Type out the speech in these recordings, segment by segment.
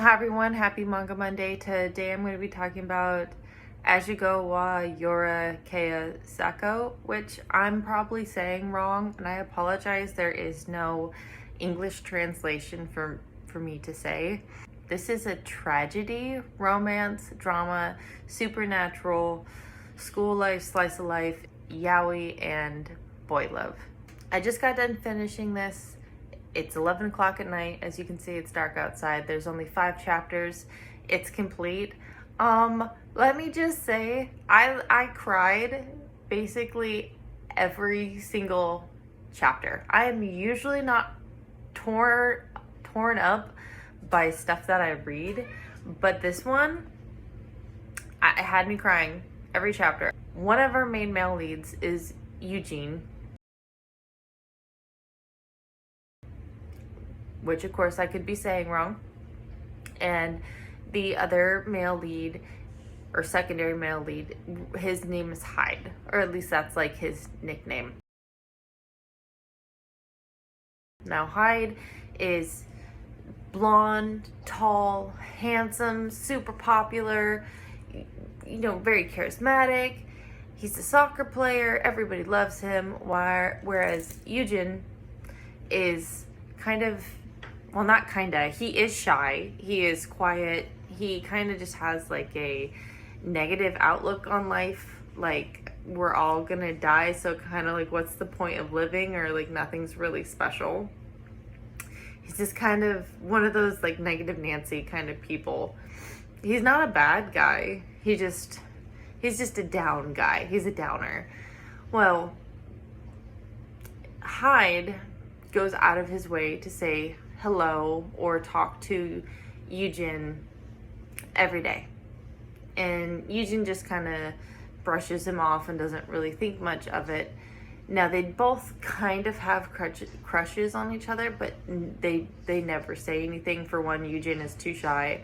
Hi everyone, happy Manga Monday. Today I'm going to be talking about Asagao wa Yoru Saku, which I'm probably saying wrong, and I apologize. There is no English translation for me to say. This is a tragedy, romance, drama, supernatural, school life, slice of life, yaoi, and boy love. I just got done finishing this. It's 11 o'clock at night. As you can see, it's dark outside. There's only 5 chapters. It's complete. Let me just say, I cried basically every single chapter. I am usually not torn up by stuff that I read, but this one, it had me crying every chapter. One of our main male leads is Eugene, which of course I could be saying wrong. And the other male lead, or secondary male lead, his name is Hyde, or at least that's like his nickname. Now Hyde is blonde, tall, handsome, super popular, very charismatic. He's a soccer player, everybody loves him, whereas Eugene is he is shy, he is quiet, he kind of just has like a negative outlook on life, like we're all gonna die, so kind of like what's the point of living, or like nothing's really special. He's just kind of one of those like negative Nancy kind of people. He's not a bad guy, he's just a down guy, he's a downer. Well, Hyde goes out of his way to say hello or talk to Eugene every day. And Eugene just kind of brushes him off and doesn't really think much of it. Now, they both kind of have crushes on each other, but they never say anything. For one, Eugene is too shy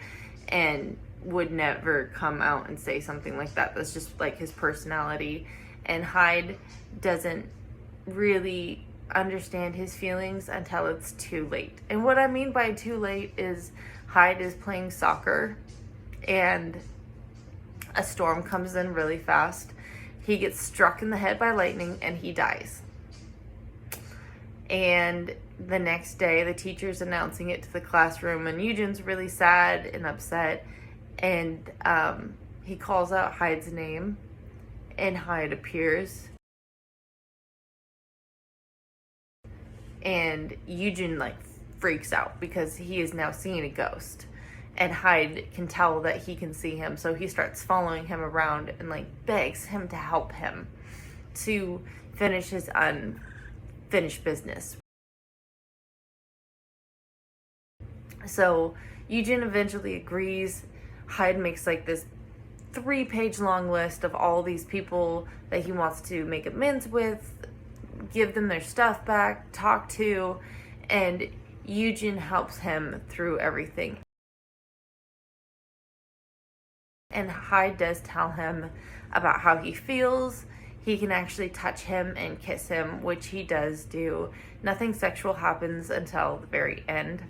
and would never come out and say something like that. That's just like his personality. And Hyde doesn't really understand his feelings until it's too late. And what I mean by too late is Hyde is playing soccer and a storm comes in really fast. He gets struck in the head by lightning and he dies. And the next day the teacher's announcing it to the classroom, and Eugene's really sad and upset, and he calls out Hyde's name, and Hyde appears. And Eugene like freaks out because he is now seeing a ghost, and Hyde can tell that he can see him, so he starts following him around and like begs him to help him to finish his unfinished business. So Eugene eventually agrees. Hyde makes like this 3-page long list of all these people that he wants to make amends with, give them their stuff back, talk to, and Eugene helps him through everything. And Hyde does tell him about how he feels. He can actually touch him and kiss him, which he does do. Nothing sexual happens until the very end.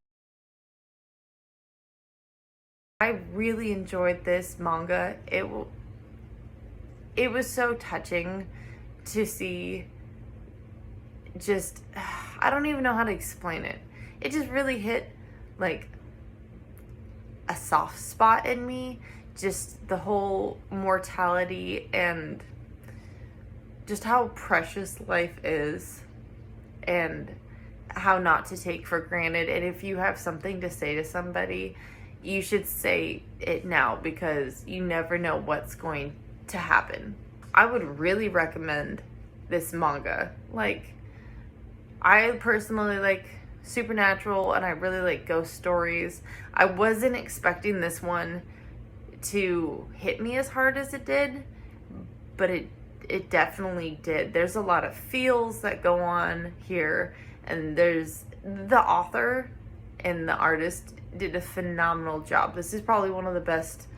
I really enjoyed this manga. It was so touching to see. Just, I don't even know how to explain it. It just really hit like a soft spot in me. Just the whole mortality and just how precious life is and how not to take for granted. And if you have something to say to somebody, you should say it now, because you never know what's going to happen. I would really recommend this manga. Like, I personally like supernatural and I really like ghost stories. I wasn't expecting this one to hit me as hard as it did, but it definitely did. There's a lot of feels that go on here, and there's the author and the artist did a phenomenal job. This is probably one of the best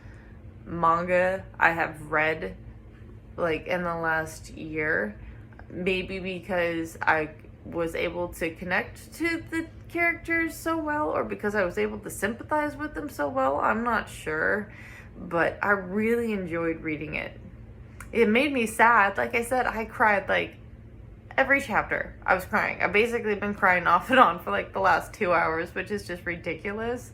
manga I have read like in the last year, maybe because I was able to connect to the characters so well or because I was able to sympathize with them so well. I'm not sure, but I really enjoyed reading it. It made me sad. Like I said, I cried like every chapter. I was crying. I've basically been crying off and on for like the last 2 hours, which is just ridiculous.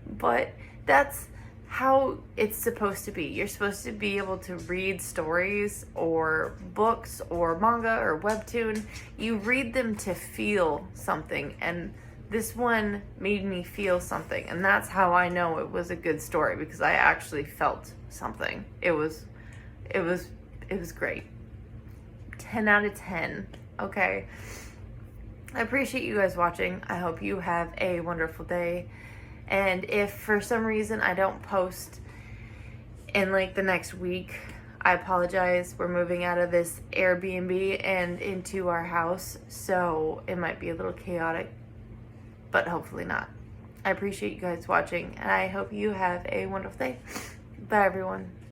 But that's how it's supposed to be. You're supposed to be able to read stories or books or manga or webtoon. You read them to feel something, and this one made me feel something, and that's how I know it was a good story, because I actually felt something. It was great. 10 out of 10. Okay. I appreciate you guys watching. I hope you have a wonderful day. And if for some reason I don't post in like the next week, I apologize. We're moving out of this Airbnb and into our house, so it might be a little chaotic, but hopefully not. I appreciate you guys watching, and I hope you have a wonderful day. Bye, everyone.